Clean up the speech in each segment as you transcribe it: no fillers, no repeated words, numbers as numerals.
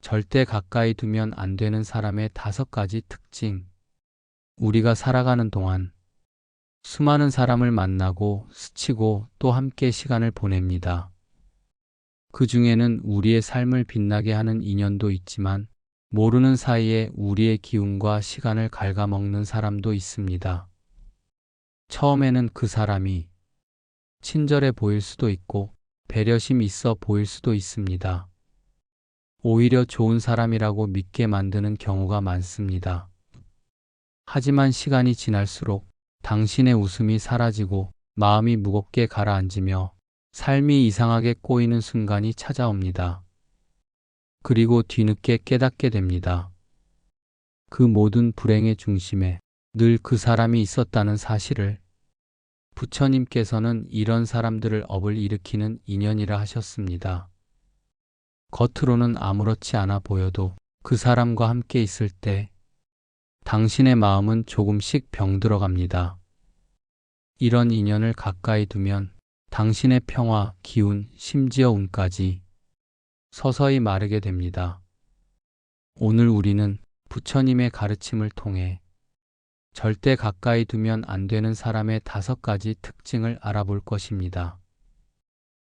절대 가까이 두면 안 되는 사람의 5가지 특징. 우리가 살아가는 동안 수많은 사람을 만나고 스치고 또 함께 시간을 보냅니다. 그 중에는 우리의 삶을 빛나게 하는 인연도 있지만 모르는 사이에 우리의 기운과 시간을 갉아먹는 사람도 있습니다. 처음에는 그 사람이 친절해 보일 수도 있고 배려심 있어 보일 수도 있습니다. 오히려 좋은 사람이라고 믿게 만드는 경우가 많습니다. 하지만 시간이 지날수록 당신의 웃음이 사라지고 마음이 무겁게 가라앉으며 삶이 이상하게 꼬이는 순간이 찾아옵니다. 그리고 뒤늦게 깨닫게 됩니다. 그 모든 불행의 중심에 늘 그 사람이 있었다는 사실을. 부처님께서는 이런 사람들을 업을 일으키는 인연이라 하셨습니다. 겉으로는 아무렇지 않아 보여도 그 사람과 함께 있을 때 당신의 마음은 조금씩 병들어갑니다. 이런 인연을 가까이 두면 당신의 평화, 기운, 심지어 운까지 서서히 마르게 됩니다. 오늘 우리는 부처님의 가르침을 통해 절대 가까이 두면 안 되는 사람의 5가지 특징을 알아볼 것입니다.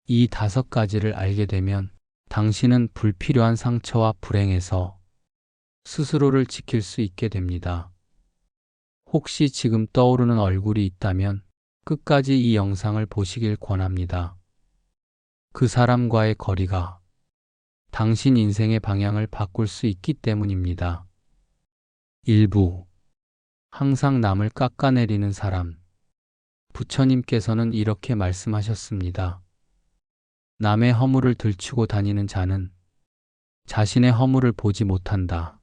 이 5가지를 알게 되면 당신은 불필요한 상처와 불행에서 스스로를 지킬 수 있게 됩니다. 혹시 지금 떠오르는 얼굴이 있다면 끝까지 이 영상을 보시길 권합니다. 그 사람과의 거리가 당신 인생의 방향을 바꿀 수 있기 때문입니다. 일부 항상 남을 깎아내리는 사람. 부처님께서는 이렇게 말씀하셨습니다. 남의 허물을 들추고 다니는 자는 자신의 허물을 보지 못한다.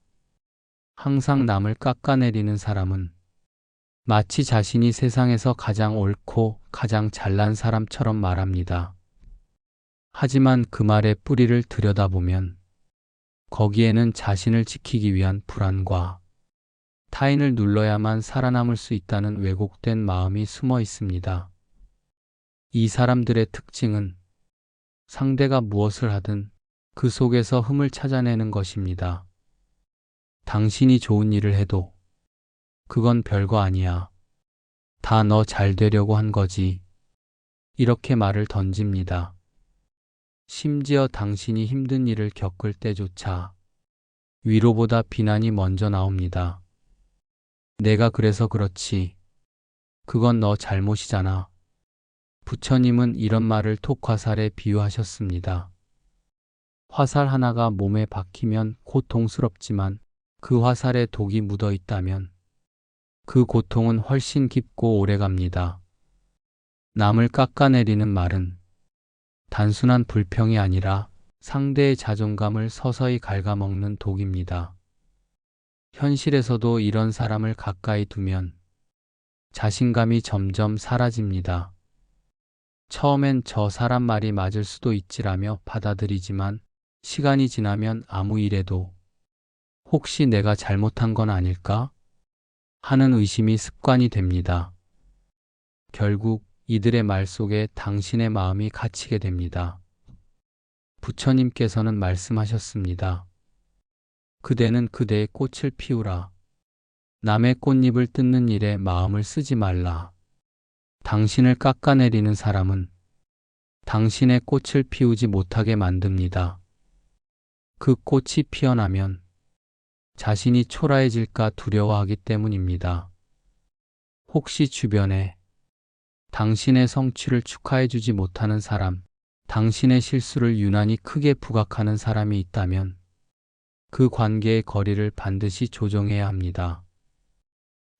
항상 남을 깎아내리는 사람은 마치 자신이 세상에서 가장 옳고 가장 잘난 사람처럼 말합니다. 하지만 그 말의 뿌리를 들여다보면 거기에는 자신을 지키기 위한 불안과 타인을 눌러야만 살아남을 수 있다는 왜곡된 마음이 숨어 있습니다. 이 사람들의 특징은 상대가 무엇을 하든 그 속에서 흠을 찾아내는 것입니다. 당신이 좋은 일을 해도 그건 별거 아니야. 다 너 잘 되려고 한 거지. 이렇게 말을 던집니다. 심지어 당신이 힘든 일을 겪을 때조차 위로보다 비난이 먼저 나옵니다. 내가 그래서 그렇지. 그건 너 잘못이잖아. 부처님은 이런 말을 톡화살에 비유하셨습니다. 화살 하나가 몸에 박히면 고통스럽지만 그 화살에 독이 묻어 있다면 그 고통은 훨씬 깊고 오래갑니다. 남을 깎아내리는 말은 단순한 불평이 아니라 상대의 자존감을 서서히 갉아먹는 독입니다. 현실에서도 이런 사람을 가까이 두면 자신감이 점점 사라집니다. 처음엔 저 사람 말이 맞을 수도 있지라며 받아들이지만 시간이 지나면 아무 일에도 혹시 내가 잘못한 건 아닐까? 하는 의심이 습관이 됩니다. 결국 이들의 말 속에 당신의 마음이 갇히게 됩니다. 부처님께서는 말씀하셨습니다. 그대는 그대의 꽃을 피우라. 남의 꽃잎을 뜯는 일에 마음을 쓰지 말라. 당신을 깎아내리는 사람은 당신의 꽃을 피우지 못하게 만듭니다. 그 꽃이 피어나면 자신이 초라해질까 두려워하기 때문입니다. 혹시 주변에 당신의 성취를 축하해주지 못하는 사람, 당신의 실수를 유난히 크게 부각하는 사람이 있다면 그 관계의 거리를 반드시 조정해야 합니다.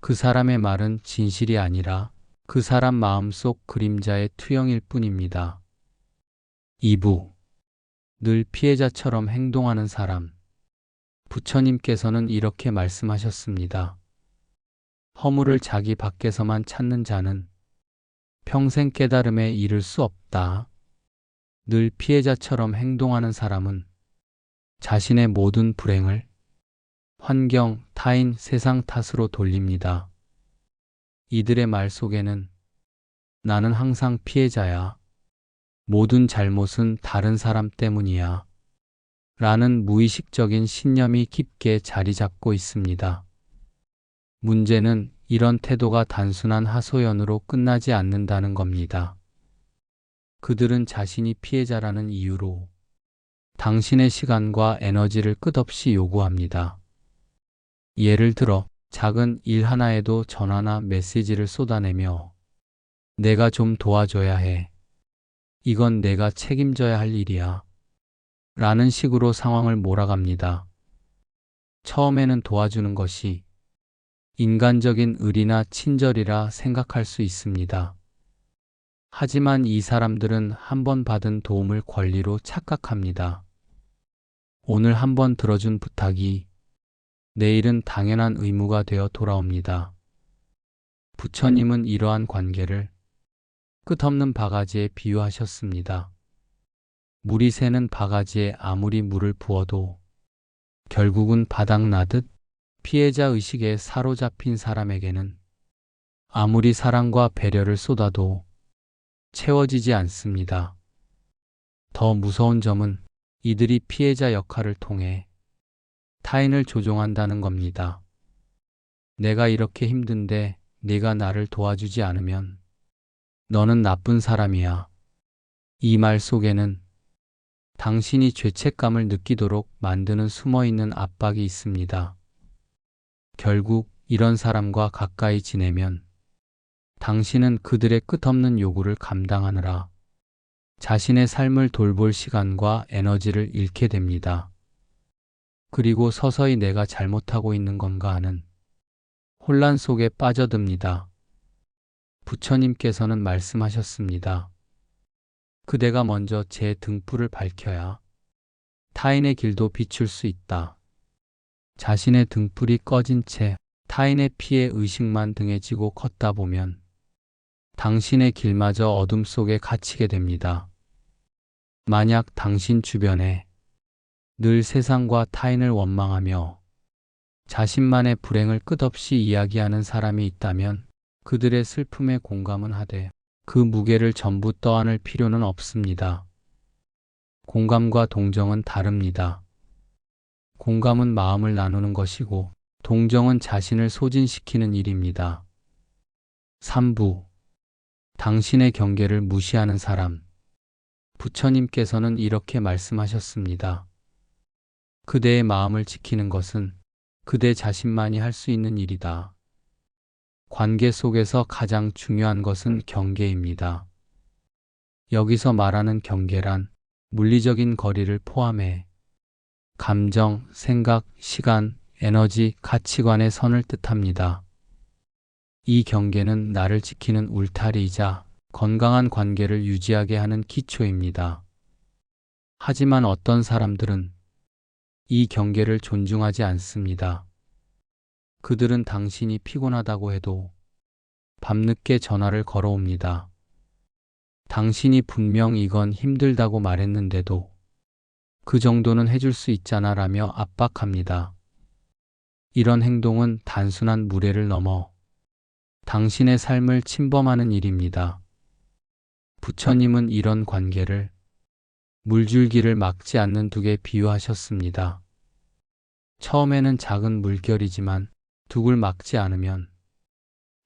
그 사람의 말은 진실이 아니라 그 사람 마음속 그림자의 투영일 뿐입니다. 2부. 늘 피해자처럼 행동하는 사람. 부처님께서는 이렇게 말씀하셨습니다. 허물을 자기 밖에서만 찾는 자는 평생 깨달음에 이를 수 없다. 늘 피해자처럼 행동하는 사람은 자신의 모든 불행을 환경, 타인, 세상 탓으로 돌립니다. 이들의 말 속에는 나는 항상 피해자야. 모든 잘못은 다른 사람 때문이야. 라는 무의식적인 신념이 깊게 자리 잡고 있습니다. 문제는 이런 태도가 단순한 하소연으로 끝나지 않는다는 겁니다. 그들은 자신이 피해자라는 이유로 당신의 시간과 에너지를 끝없이 요구합니다. 예를 들어 작은 일 하나에도 전화나 메시지를 쏟아내며 내가 좀 도와줘야 해. 이건 내가 책임져야 할 일이야. 라는 식으로 상황을 몰아갑니다. 처음에는 도와주는 것이 인간적인 의리나 친절이라 생각할 수 있습니다. 하지만 이 사람들은 한 번 받은 도움을 권리로 착각합니다. 오늘 한 번 들어준 부탁이 내일은 당연한 의무가 되어 돌아옵니다. 부처님은 이러한 관계를 끝없는 바가지에 비유하셨습니다. 물이 새는 바가지에 아무리 물을 부어도 결국은 바닥나듯 피해자 의식에 사로잡힌 사람에게는 아무리 사랑과 배려를 쏟아도 채워지지 않습니다. 더 무서운 점은 이들이 피해자 역할을 통해 타인을 조종한다는 겁니다. 내가 이렇게 힘든데 네가 나를 도와주지 않으면 너는 나쁜 사람이야. 이 말 속에는 당신이 죄책감을 느끼도록 만드는 숨어있는 압박이 있습니다. 결국 이런 사람과 가까이 지내면 당신은 그들의 끝없는 요구를 감당하느라 자신의 삶을 돌볼 시간과 에너지를 잃게 됩니다. 그리고 서서히 내가 잘못하고 있는 건가 하는 혼란 속에 빠져듭니다. 부처님께서는 말씀하셨습니다. 그대가 먼저 제 등불을 밝혀야 타인의 길도 비출 수 있다. 자신의 등불이 꺼진 채 타인의 피해 의식만 등에 지고 걷다 보면 당신의 길마저 어둠 속에 갇히게 됩니다. 만약 당신 주변에 늘 세상과 타인을 원망하며 자신만의 불행을 끝없이 이야기하는 사람이 있다면 그들의 슬픔에 공감은 하되 그 무게를 전부 떠안을 필요는 없습니다. 공감과 동정은 다릅니다. 공감은 마음을 나누는 것이고 동정은 자신을 소진시키는 일입니다. 3부. 당신의 경계를 무시하는 사람. 부처님께서는 이렇게 말씀하셨습니다. 그대의 마음을 지키는 것은 그대 자신만이 할 수 있는 일이다. 관계 속에서 가장 중요한 것은 경계입니다. 여기서 말하는 경계란 물리적인 거리를 포함해 감정, 생각, 시간, 에너지, 가치관의 선을 뜻합니다. 이 경계는 나를 지키는 울타리이자 건강한 관계를 유지하게 하는 기초입니다. 하지만 어떤 사람들은 이 경계를 존중하지 않습니다. 그들은 당신이 피곤하다고 해도 밤늦게 전화를 걸어옵니다. 당신이 분명 이건 힘들다고 말했는데도 그 정도는 해줄 수 있잖아 라며 압박합니다. 이런 행동은 단순한 무례를 넘어 당신의 삶을 침범하는 일입니다. 부처님은 이런 관계를 물줄기를 막지 않는 둑에 비유하셨습니다. 처음에는 작은 물결이지만 둑을 막지 않으면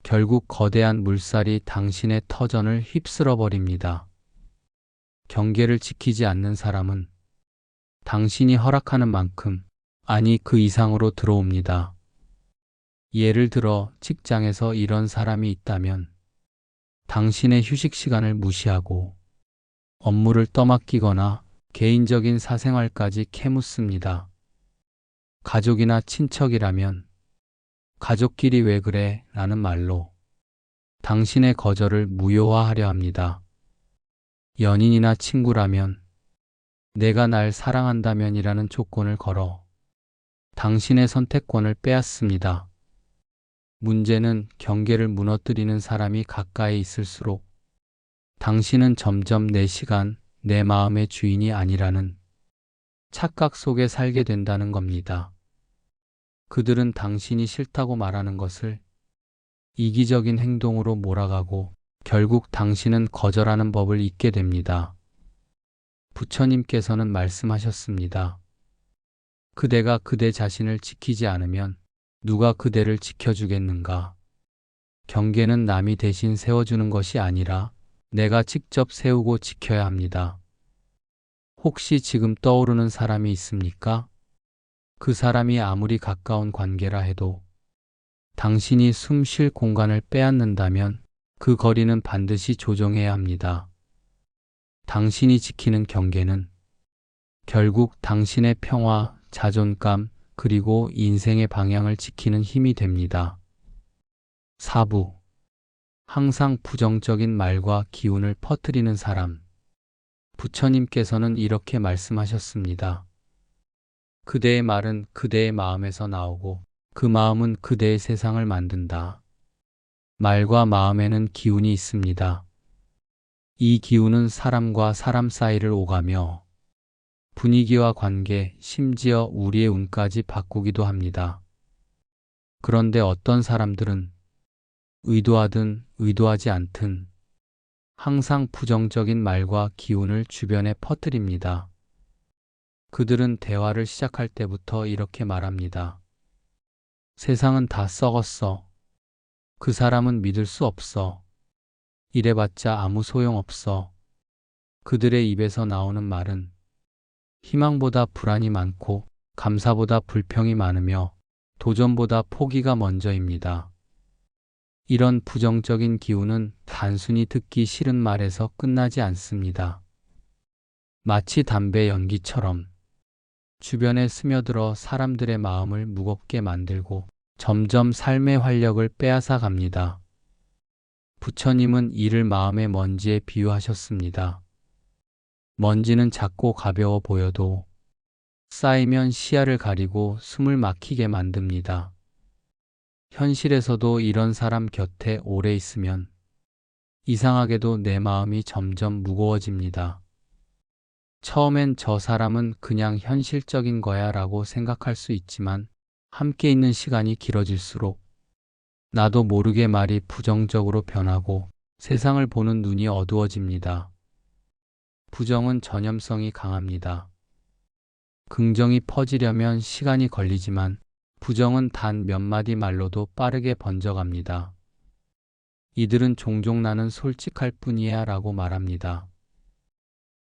결국 거대한 물살이 당신의 터전을 휩쓸어 버립니다. 경계를 지키지 않는 사람은 당신이 허락하는 만큼, 아니 그 이상으로 들어옵니다. 예를 들어 직장에서 이런 사람이 있다면 당신의 휴식 시간을 무시하고 업무를 떠맡기거나 개인적인 사생활까지 캐묻습니다. 가족이나 친척이라면 가족끼리 왜 그래? 라는 말로 당신의 거절을 무효화하려 합니다. 연인이나 친구라면 내가 날 사랑한다면이라는 조건을 걸어 당신의 선택권을 빼앗습니다. 문제는 경계를 무너뜨리는 사람이 가까이 있을수록 당신은 점점 내 시간, 내 마음의 주인이 아니라는 착각 속에 살게 된다는 겁니다. 그들은 당신이 싫다고 말하는 것을 이기적인 행동으로 몰아가고 결국 당신은 거절하는 법을 잊게 됩니다. 부처님께서는 말씀하셨습니다. 그대가 그대 자신을 지키지 않으면 누가 그대를 지켜주겠는가? 경계는 남이 대신 세워주는 것이 아니라 내가 직접 세우고 지켜야 합니다. 혹시 지금 떠오르는 사람이 있습니까? 그 사람이 아무리 가까운 관계라 해도 당신이 숨쉴 공간을 빼앗는다면 그 거리는 반드시 조정해야 합니다. 당신이 지키는 경계는 결국 당신의 평화, 자존감, 그리고 인생의 방향을 지키는 힘이 됩니다. 4부. 항상 부정적인 말과 기운을 퍼뜨리는 사람. 부처님께서는 이렇게 말씀하셨습니다. 그대의 말은 그대의 마음에서 나오고 그 마음은 그대의 세상을 만든다. 말과 마음에는 기운이 있습니다. 이 기운은 사람과 사람 사이를 오가며 분위기와 관계, 심지어 우리의 운까지 바꾸기도 합니다. 그런데 어떤 사람들은 의도하든 의도하지 않든 항상 부정적인 말과 기운을 주변에 퍼뜨립니다. 그들은 대화를 시작할 때부터 이렇게 말합니다. 세상은 다 썩었어. 그 사람은 믿을 수 없어. 이래봤자 아무 소용없어. 그들의 입에서 나오는 말은 희망보다 불안이 많고 감사보다 불평이 많으며 도전보다 포기가 먼저입니다. 이런 부정적인 기운은 단순히 듣기 싫은 말에서 끝나지 않습니다. 마치 담배 연기처럼 주변에 스며들어 사람들의 마음을 무겁게 만들고 점점 삶의 활력을 빼앗아 갑니다. 부처님은 이를 마음의 먼지에 비유하셨습니다. 먼지는 작고 가벼워 보여도 쌓이면 시야를 가리고 숨을 막히게 만듭니다. 현실에서도 이런 사람 곁에 오래 있으면 이상하게도 내 마음이 점점 무거워집니다. 처음엔 저 사람은 그냥 현실적인 거야 라고 생각할 수 있지만 함께 있는 시간이 길어질수록 나도 모르게 말이 부정적으로 변하고 세상을 보는 눈이 어두워집니다. 부정은 전염성이 강합니다. 긍정이 퍼지려면 시간이 걸리지만 부정은 단 몇 마디 말로도 빠르게 번져갑니다. 이들은 종종 나는 솔직할 뿐이야 라고 말합니다.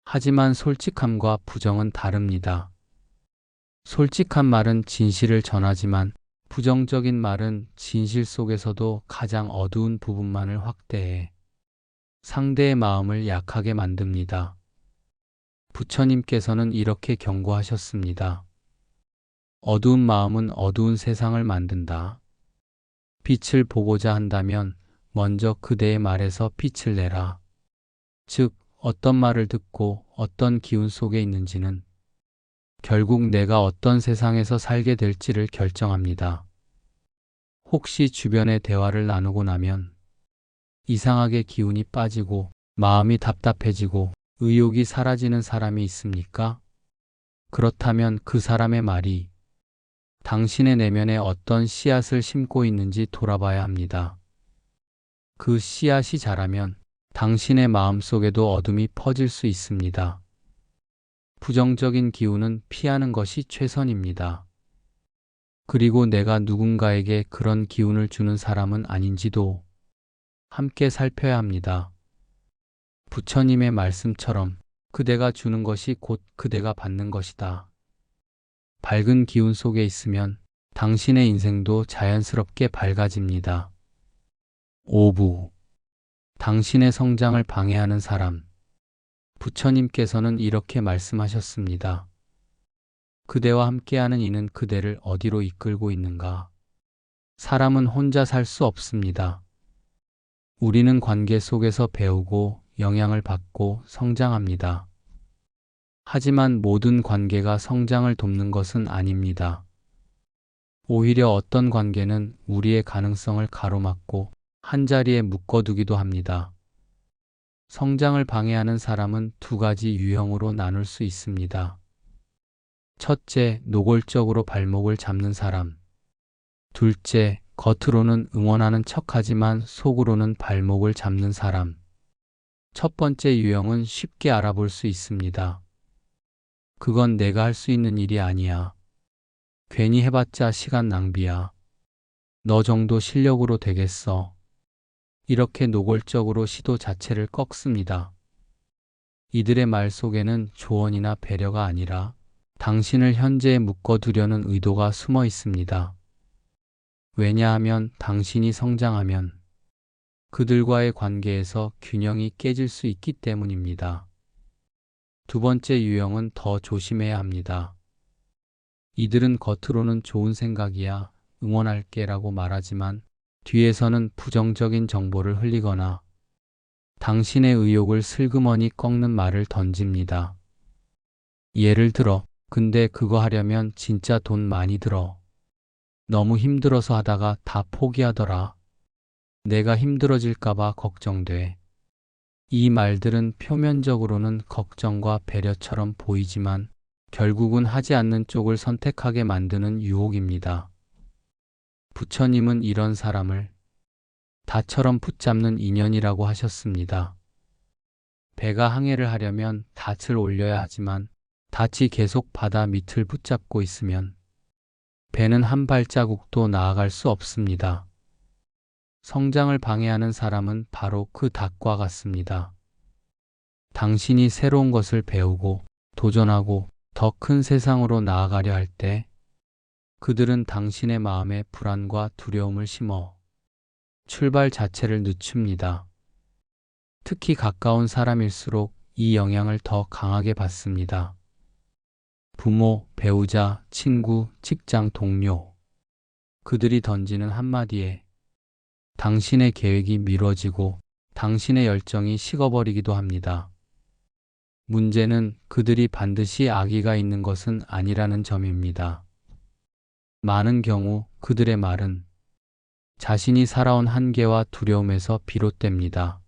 하지만 솔직함과 부정은 다릅니다. 솔직한 말은 진실을 전하지만 부정적인 말은 진실 속에서도 가장 어두운 부분만을 확대해 상대의 마음을 약하게 만듭니다. 부처님께서는 이렇게 경고하셨습니다. 어두운 마음은 어두운 세상을 만든다. 빛을 보고자 한다면 먼저 그대의 말에서 빛을 내라. 즉, 어떤 말을 듣고 어떤 기운 속에 있는지는 결국 내가 어떤 세상에서 살게 될지를 결정합니다. 혹시 주변의 대화를 나누고 나면 이상하게 기운이 빠지고 마음이 답답해지고 의욕이 사라지는 사람이 있습니까? 그렇다면 그 사람의 말이 당신의 내면에 어떤 씨앗을 심고 있는지 돌아봐야 합니다. 그 씨앗이 자라면 당신의 마음속에도 어둠이 퍼질 수 있습니다. 부정적인 기운은 피하는 것이 최선입니다. 그리고 내가 누군가에게 그런 기운을 주는 사람은 아닌지도 함께 살펴야 합니다. 부처님의 말씀처럼 그대가 주는 것이 곧 그대가 받는 것이다. 밝은 기운 속에 있으면 당신의 인생도 자연스럽게 밝아집니다. 5부. 당신의 성장을 방해하는 사람. 부처님께서는 이렇게 말씀하셨습니다. 그대와 함께하는 이는 그대를 어디로 이끌고 있는가? 사람은 혼자 살 수 없습니다. 우리는 관계 속에서 배우고 영향을 받고 성장합니다. 하지만 모든 관계가 성장을 돕는 것은 아닙니다. 오히려 어떤 관계는 우리의 가능성을 가로막고 한자리에 묶어두기도 합니다. 성장을 방해하는 사람은 두 가지 유형으로 나눌 수 있습니다. 첫째, 노골적으로 발목을 잡는 사람. 둘째, 겉으로는 응원하는 척하지만 속으로는 발목을 잡는 사람. 첫 번째 유형은 쉽게 알아볼 수 있습니다. 그건 내가 할 수 있는 일이 아니야. 괜히 해봤자 시간 낭비야. 너 정도 실력으로 되겠어. 이렇게 노골적으로 시도 자체를 꺾습니다. 이들의 말 속에는 조언이나 배려가 아니라 당신을 현재에 묶어두려는 의도가 숨어 있습니다. 왜냐하면 당신이 성장하면 그들과의 관계에서 균형이 깨질 수 있기 때문입니다. 두 번째 유형은 더 조심해야 합니다. 이들은 겉으로는 좋은 생각이야, 응원할게 라고 말하지만 뒤에서는 부정적인 정보를 흘리거나 당신의 의욕을 슬그머니 꺾는 말을 던집니다. 예를 들어, 근데 그거 하려면 진짜 돈 많이 들어. 너무 힘들어서 하다가 다 포기하더라. 내가 힘들어질까봐 걱정돼. 이 말들은 표면적으로는 걱정과 배려처럼 보이지만 결국은 하지 않는 쪽을 선택하게 만드는 유혹입니다. 부처님은 이런 사람을 닷처럼 붙잡는 인연이라고 하셨습니다. 배가 항해를 하려면 닻을 올려야 하지만 닻이 계속 바다 밑을 붙잡고 있으면 배는 한 발자국도 나아갈 수 없습니다. 성장을 방해하는 사람은 바로 그 닭과 같습니다. 당신이 새로운 것을 배우고 도전하고 더 큰 세상으로 나아가려 할 때 그들은 당신의 마음에 불안과 두려움을 심어 출발 자체를 늦춥니다. 특히 가까운 사람일수록 이 영향을 더 강하게 받습니다. 부모, 배우자, 친구, 직장 동료. 그들이 던지는 한마디에 당신의 계획이 미뤄지고 당신의 열정이 식어버리기도 합니다. 문제는 그들이 반드시 악의가 있는 것은 아니라는 점입니다. 많은 경우 그들의 말은 자신이 살아온 한계와 두려움에서 비롯됩니다.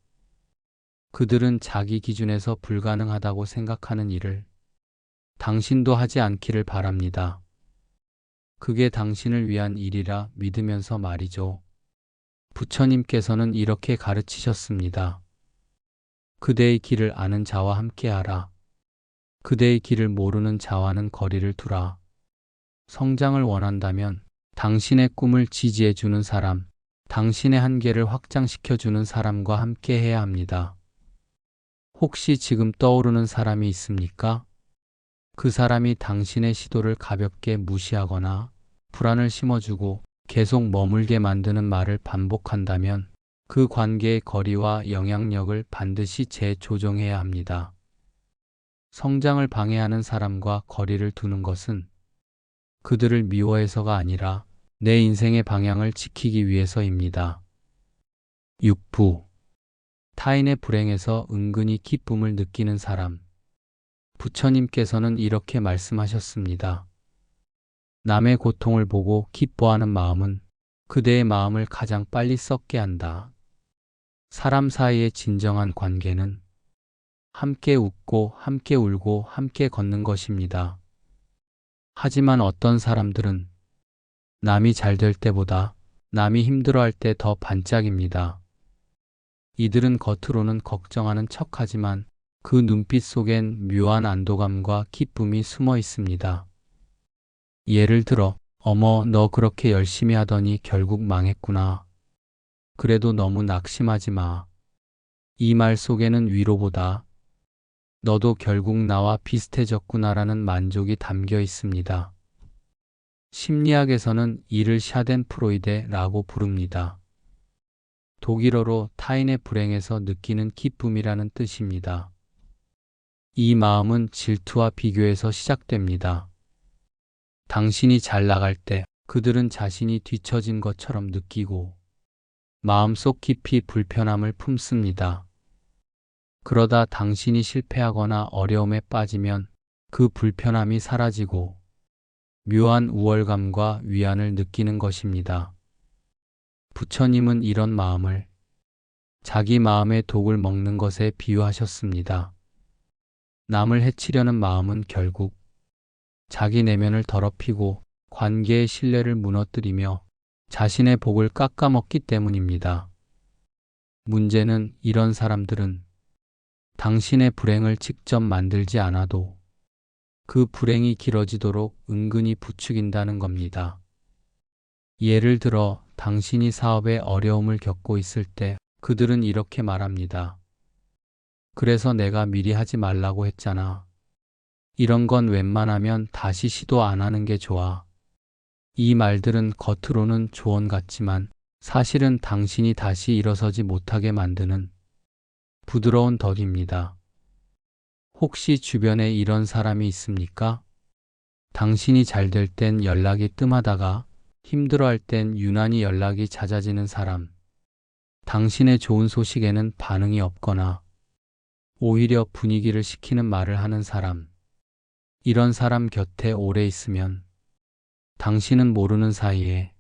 그들은 자기 기준에서 불가능하다고 생각하는 일을 당신도 하지 않기를 바랍니다. 그게 당신을 위한 일이라 믿으면서 말이죠. 부처님께서는 이렇게 가르치셨습니다. 그대의 길을 아는 자와 함께하라. 그대의 길을 모르는 자와는 거리를 두라. 성장을 원한다면 당신의 꿈을 지지해주는 사람, 당신의 한계를 확장시켜주는 사람과 함께해야 합니다. 혹시 지금 떠오르는 사람이 있습니까? 그 사람이 당신의 시도를 가볍게 무시하거나 불안을 심어주고 계속 머물게 만드는 말을 반복한다면 그 관계의 거리와 영향력을 반드시 재조정해야 합니다. 성장을 방해하는 사람과 거리를 두는 것은 그들을 미워해서가 아니라 내 인생의 방향을 지키기 위해서입니다. 6부. 타인의 불행에서 은근히 기쁨을 느끼는 사람. 부처님께서는 이렇게 말씀하셨습니다. 남의 고통을 보고 기뻐하는 마음은 그대의 마음을 가장 빨리 썩게 한다. 사람 사이의 진정한 관계는 함께 웃고 함께 울고 함께 걷는 것입니다. 하지만 어떤 사람들은 남이 잘 될 때보다 남이 힘들어할 때 더 반짝입니다. 이들은 겉으로는 걱정하는 척하지만 그 눈빛 속엔 묘한 안도감과 기쁨이 숨어 있습니다. 예를 들어, 어머, 너 그렇게 열심히 하더니 결국 망했구나. 그래도 너무 낙심하지 마. 이 말 속에는 위로보다 너도 결국 나와 비슷해졌구나라는 만족이 담겨 있습니다. 심리학에서는 이를 샤덴프로이데라고 부릅니다. 독일어로 타인의 불행에서 느끼는 기쁨이라는 뜻입니다. 이 마음은 질투와 비교에서 시작됩니다. 당신이 잘 나갈 때 그들은 자신이 뒤처진 것처럼 느끼고 마음속 깊이 불편함을 품습니다. 그러다 당신이 실패하거나 어려움에 빠지면 그 불편함이 사라지고 묘한 우월감과 위안을 느끼는 것입니다. 부처님은 이런 마음을 자기 마음의 독을 먹는 것에 비유하셨습니다. 남을 해치려는 마음은 결국 자기 내면을 더럽히고 관계의 신뢰를 무너뜨리며 자신의 복을 깎아먹기 때문입니다. 문제는 이런 사람들은 당신의 불행을 직접 만들지 않아도 그 불행이 길어지도록 은근히 부추긴다는 겁니다. 예를 들어 당신이 사업에 어려움을 겪고 있을 때 그들은 이렇게 말합니다. 그래서 내가 미리 하지 말라고 했잖아. 이런 건 웬만하면 다시 시도 안 하는 게 좋아. 이 말들은 겉으로는 조언 같지만 사실은 당신이 다시 일어서지 못하게 만드는 부드러운 덫입니다. 혹시 주변에 이런 사람이 있습니까? 당신이 잘 될 땐 연락이 뜸하다가 힘들어할 땐 유난히 연락이 잦아지는 사람. 당신의 좋은 소식에는 반응이 없거나 오히려 분위기를 식히는 말을 하는 사람. 이런 사람 곁에 오래 있으면 당신은 모르는 사이에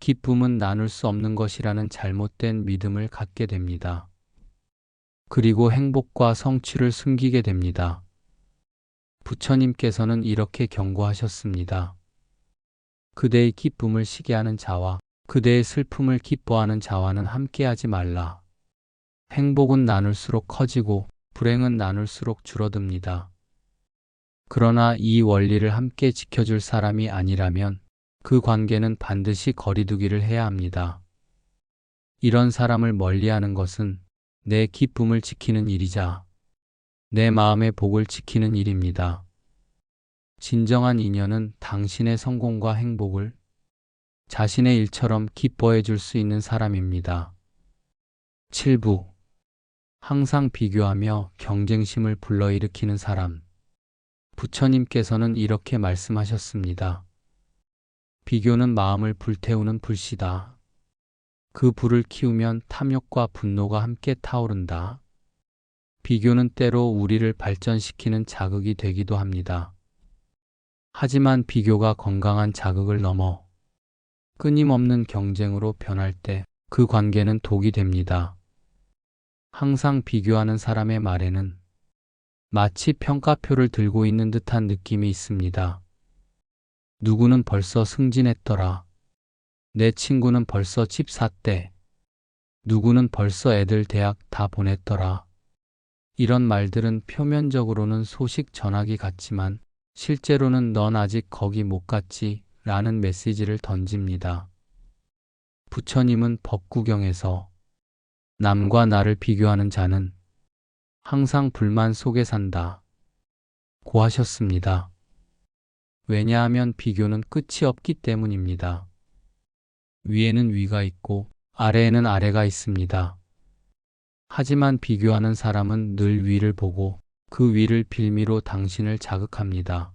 기쁨은 나눌 수 없는 것이라는 잘못된 믿음을 갖게 됩니다. 그리고 행복과 성취를 숨기게 됩니다. 부처님께서는 이렇게 경고하셨습니다. 그대의 기쁨을 시기하는 자와 그대의 슬픔을 기뻐하는 자와는 함께하지 말라. 행복은 나눌수록 커지고 불행은 나눌수록 줄어듭니다. 그러나 이 원리를 함께 지켜줄 사람이 아니라면 그 관계는 반드시 거리두기를 해야 합니다. 이런 사람을 멀리하는 것은 내 기쁨을 지키는 일이자 내 마음의 복을 지키는 일입니다. 진정한 인연은 당신의 성공과 행복을 자신의 일처럼 기뻐해 줄 수 있는 사람입니다. 7부. 항상 비교하며 경쟁심을 불러일으키는 사람. 부처님께서는 이렇게 말씀하셨습니다. 비교는 마음을 불태우는 불씨다. 그 불을 키우면 탐욕과 분노가 함께 타오른다. 비교는 때로 우리를 발전시키는 자극이 되기도 합니다. 하지만 비교가 건강한 자극을 넘어 끊임없는 경쟁으로 변할 때 그 관계는 독이 됩니다. 항상 비교하는 사람의 말에는 마치 평가표를 들고 있는 듯한 느낌이 있습니다. 누구는 벌써 승진했더라. 내 친구는 벌써 집 샀대. 누구는 벌써 애들 대학 다 보냈더라. 이런 말들은 표면적으로는 소식 전하기 같지만 실제로는 넌 아직 거기 못 갔지 라는 메시지를 던집니다. 부처님은 법구경에서 남과 나를 비교하는 자는 항상 불만 속에 산다 고 하셨습니다. 왜냐하면 비교는 끝이 없기 때문입니다. 위에는 위가 있고 아래에는 아래가 있습니다. 하지만 비교하는 사람은 늘 위를 보고 그 위를 빌미로 당신을 자극합니다.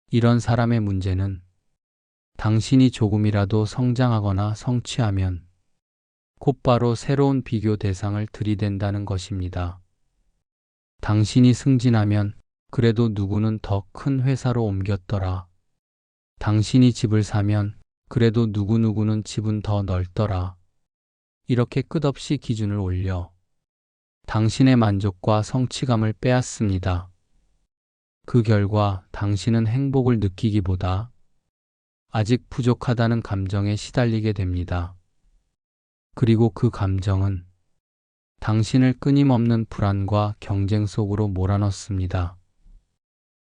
이런 사람의 문제는 당신이 조금이라도 성장하거나 성취하면 곧바로 새로운 비교 대상을 들이댄다는 것입니다. 당신이 승진하면 그래도 누구는 더 큰 회사로 옮겼더라. 당신이 집을 사면 그래도 누구누구는 집은 더 넓더라. 이렇게 끝없이 기준을 올려 당신의 만족과 성취감을 빼앗습니다. 그 결과 당신은 행복을 느끼기보다 아직 부족하다는 감정에 시달리게 됩니다. 그리고 그 감정은 당신을 끊임없는 불안과 경쟁 속으로 몰아넣습니다.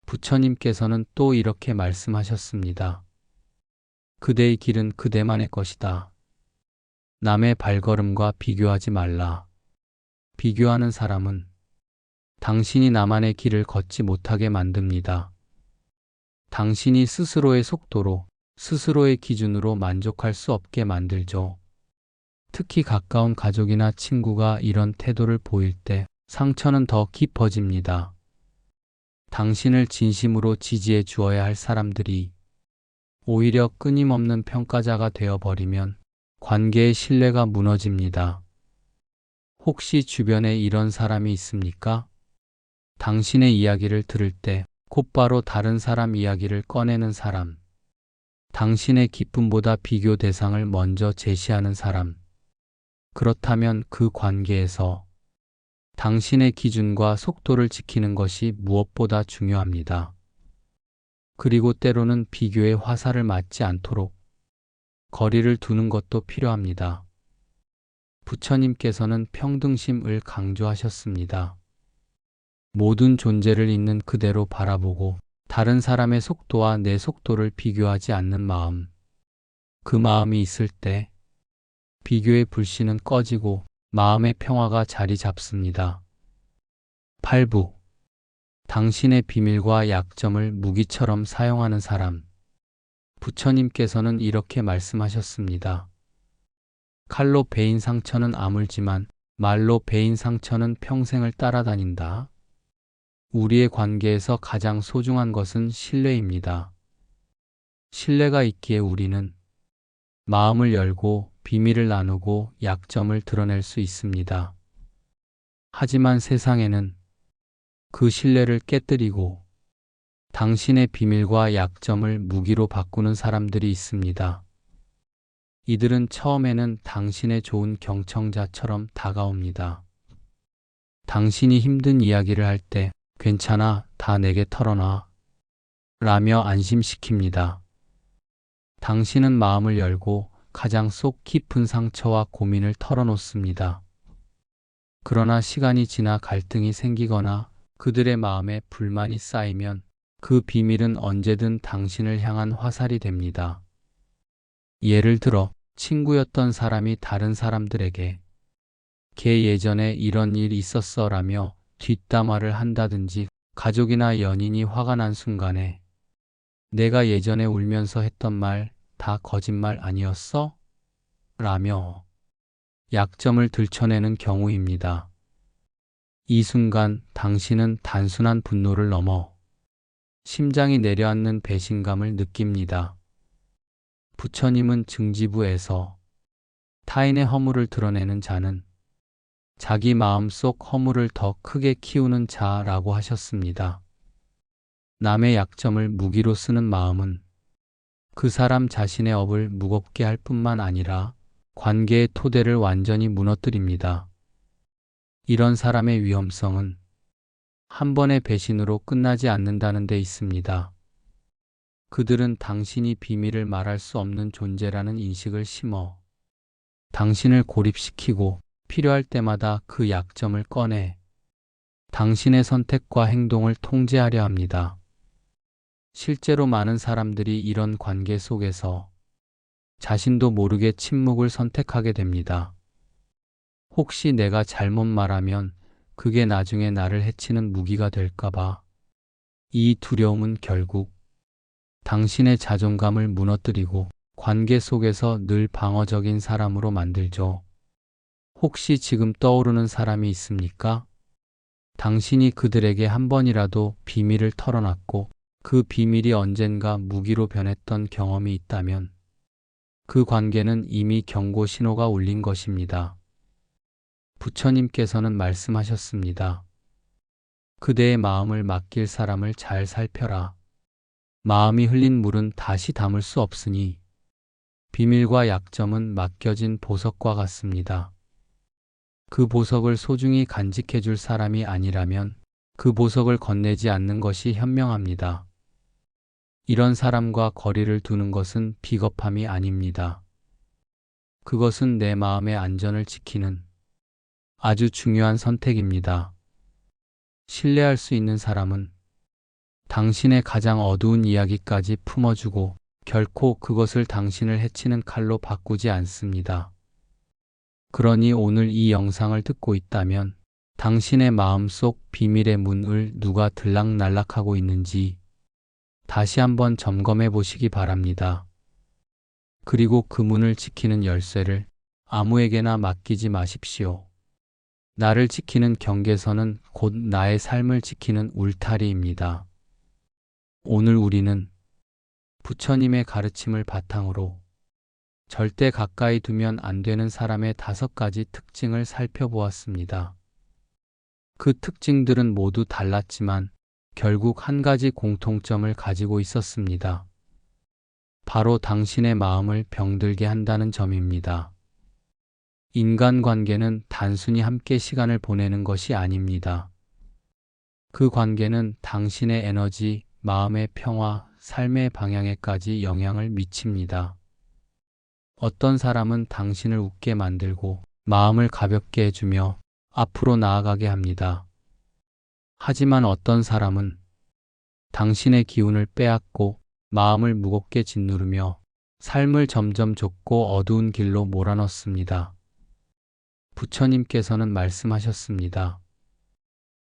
부처님께서는 또 이렇게 말씀하셨습니다. 그대의 길은 그대만의 것이다. 남의 발걸음과 비교하지 말라. 비교하는 사람은 당신이 나만의 길을 걷지 못하게 만듭니다. 당신이 스스로의 속도로, 스스로의 기준으로 만족할 수 없게 만들죠. 특히 가까운 가족이나 친구가 이런 태도를 보일 때 상처는 더 깊어집니다. 당신을 진심으로 지지해 주어야 할 사람들이 오히려 끊임없는 평가자가 되어버리면 관계의 신뢰가 무너집니다. 혹시 주변에 이런 사람이 있습니까? 당신의 이야기를 들을 때 곧바로 다른 사람 이야기를 꺼내는 사람. 당신의 기쁨보다 비교 대상을 먼저 제시하는 사람. 그렇다면 그 관계에서 당신의 기준과 속도를 지키는 것이 무엇보다 중요합니다. 그리고 때로는 비교의 화살을 맞지 않도록 거리를 두는 것도 필요합니다. 부처님께서는 평등심을 강조하셨습니다. 모든 존재를 있는 그대로 바라보고 다른 사람의 속도와 내 속도를 비교하지 않는 마음. 그 마음이 있을 때 비교의 불씨는 꺼지고 마음의 평화가 자리 잡습니다. 8부. 당신의 비밀과 약점을 무기처럼 사용하는 사람. 부처님께서는 이렇게 말씀하셨습니다. 칼로 베인 상처는 아물지만 말로 베인 상처는 평생을 따라다닌다. 우리의 관계에서 가장 소중한 것은 신뢰입니다. 신뢰가 있기에 우리는 마음을 열고 비밀을 나누고 약점을 드러낼 수 있습니다. 하지만 세상에는 그 신뢰를 깨뜨리고 당신의 비밀과 약점을 무기로 바꾸는 사람들이 있습니다. 이들은 처음에는 당신의 좋은 경청자처럼 다가옵니다. 당신이 힘든 이야기를 할 때 괜찮아, 다 내게 털어놔 라며 안심시킵니다. 당신은 마음을 열고 가장 속 깊은 상처와 고민을 털어놓습니다. 그러나 시간이 지나 갈등이 생기거나 그들의 마음에 불만이 쌓이면 그 비밀은 언제든 당신을 향한 화살이 됩니다. 예를 들어 친구였던 사람이 다른 사람들에게 걔 예전에 이런 일 있었어 라며 뒷담화를 한다든지, 가족이나 연인이 화가 난 순간에 내가 예전에 울면서 했던 말 다 거짓말 아니었어? 라며 약점을 들춰내는 경우입니다. 이 순간 당신은 단순한 분노를 넘어 심장이 내려앉는 배신감을 느낍니다. 부처님은 증지부에서 타인의 허물을 드러내는 자는 자기 마음속 허물을 더 크게 키우는 자라고 하셨습니다. 남의 약점을 무기로 쓰는 마음은 그 사람 자신의 업을 무겁게 할 뿐만 아니라 관계의 토대를 완전히 무너뜨립니다. 이런 사람의 위험성은 한 번의 배신으로 끝나지 않는다는 데 있습니다. 그들은 당신이 비밀을 말할 수 없는 존재라는 인식을 심어 당신을 고립시키고 필요할 때마다 그 약점을 꺼내 당신의 선택과 행동을 통제하려 합니다. 실제로 많은 사람들이 이런 관계 속에서 자신도 모르게 침묵을 선택하게 됩니다. 혹시 내가 잘못 말하면 그게 나중에 나를 해치는 무기가 될까봐. 이 두려움은 결국 당신의 자존감을 무너뜨리고 관계 속에서 늘 방어적인 사람으로 만들죠. 혹시 지금 떠오르는 사람이 있습니까? 당신이 그들에게 한 번이라도 비밀을 털어놨고 그 비밀이 언젠가 무기로 변했던 경험이 있다면 그 관계는 이미 경고 신호가 울린 것입니다. 부처님께서는 말씀하셨습니다. 그대의 마음을 맡길 사람을 잘 살펴라. 마음이 흘린 물은 다시 담을 수 없으니 비밀과 약점은 맡겨진 보석과 같습니다. 그 보석을 소중히 간직해 줄 사람이 아니라면 그 보석을 건네지 않는 것이 현명합니다. 이런 사람과 거리를 두는 것은 비겁함이 아닙니다. 그것은 내 마음의 안전을 지키는 아주 중요한 선택입니다. 신뢰할 수 있는 사람은 당신의 가장 어두운 이야기까지 품어주고 결코 그것을 당신을 해치는 칼로 바꾸지 않습니다. 그러니 오늘 이 영상을 듣고 있다면 당신의 마음속 비밀의 문을 누가 들락날락하고 있는지 다시 한번 점검해 보시기 바랍니다. 그리고 그 문을 지키는 열쇠를 아무에게나 맡기지 마십시오. 나를 지키는 경계선은 곧 나의 삶을 지키는 울타리입니다. 오늘 우리는 부처님의 가르침을 바탕으로 절대 가까이 두면 안 되는 사람의 5가지 특징을 살펴보았습니다. 그 특징들은 모두 달랐지만 결국 한 가지 공통점을 가지고 있었습니다. 바로 당신의 마음을 병들게 한다는 점입니다. 인간관계는 단순히 함께 시간을 보내는 것이 아닙니다. 그 관계는 당신의 에너지, 마음의 평화, 삶의 방향에까지 영향을 미칩니다. 어떤 사람은 당신을 웃게 만들고 마음을 가볍게 해주며 앞으로 나아가게 합니다. 하지만 어떤 사람은 당신의 기운을 빼앗고 마음을 무겁게 짓누르며 삶을 점점 좁고 어두운 길로 몰아넣습니다. 부처님께서는 말씀하셨습니다.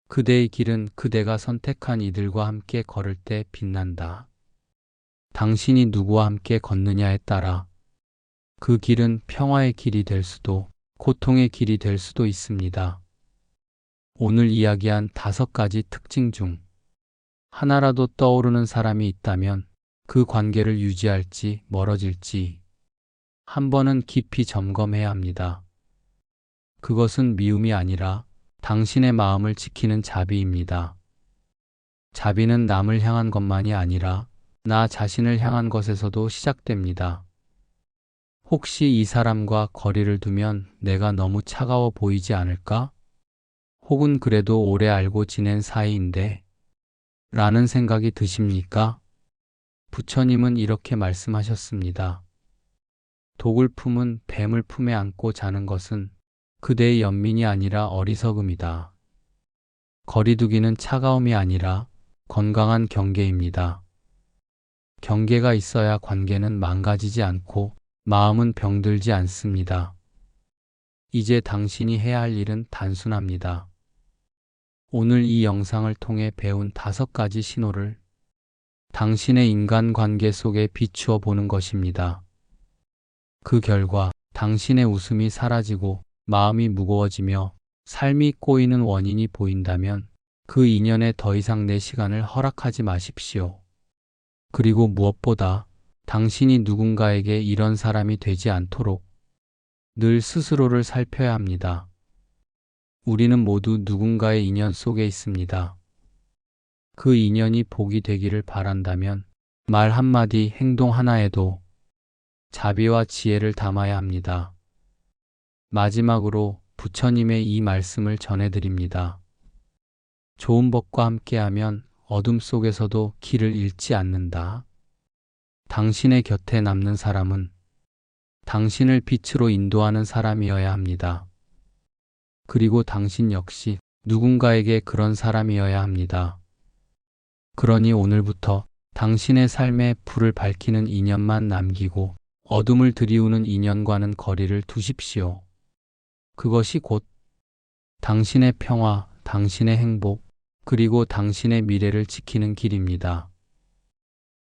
그대의 길은 그대가 선택한 이들과 함께 걸을 때 빛난다. 당신이 누구와 함께 걷느냐에 따라 그 길은 평화의 길이 될 수도 고통의 길이 될 수도 있습니다. 오늘 이야기한 5가지 특징 중 하나라도 떠오르는 사람이 있다면 그 관계를 유지할지 멀어질지 한 번은 깊이 점검해야 합니다. 그것은 미움이 아니라 당신의 마음을 지키는 자비입니다. 자비는 남을 향한 것만이 아니라 나 자신을 향한 것에서도 시작됩니다. 혹시 이 사람과 거리를 두면 내가 너무 차가워 보이지 않을까? 혹은 그래도 오래 알고 지낸 사이인데 라는 생각이 드십니까? 부처님은 이렇게 말씀하셨습니다. 독을 품은 뱀을 품에 안고 자는 것은 그대의 연민이 아니라 어리석음이다. 거리두기는 차가움이 아니라 건강한 경계입니다. 경계가 있어야 관계는 망가지지 않고 마음은 병들지 않습니다. 이제 당신이 해야 할 일은 단순합니다. 오늘 이 영상을 통해 배운 5가지 신호를 당신의 인간관계 속에 비추어 보는 것입니다. 그 결과 당신의 웃음이 사라지고 마음이 무거워지며 삶이 꼬이는 원인이 보인다면 그 인연에 더 이상 내 시간을 허락하지 마십시오. 그리고 무엇보다 당신이 누군가에게 이런 사람이 되지 않도록 늘 스스로를 살펴야 합니다. 우리는 모두 누군가의 인연 속에 있습니다. 그 인연이 복이 되기를 바란다면 말 한마디, 행동 하나에도 자비와 지혜를 담아야 합니다. 마지막으로 부처님의 이 말씀을 전해드립니다. 좋은 법과 함께하면 어둠 속에서도 길을 잃지 않는다. 당신의 곁에 남는 사람은 당신을 빛으로 인도하는 사람이어야 합니다. 그리고 당신 역시 누군가에게 그런 사람이어야 합니다. 그러니 오늘부터 당신의 삶에 불을 밝히는 인연만 남기고 어둠을 드리우는 인연과는 거리를 두십시오. 그것이 곧 당신의 평화, 당신의 행복, 그리고 당신의 미래를 지키는 길입니다.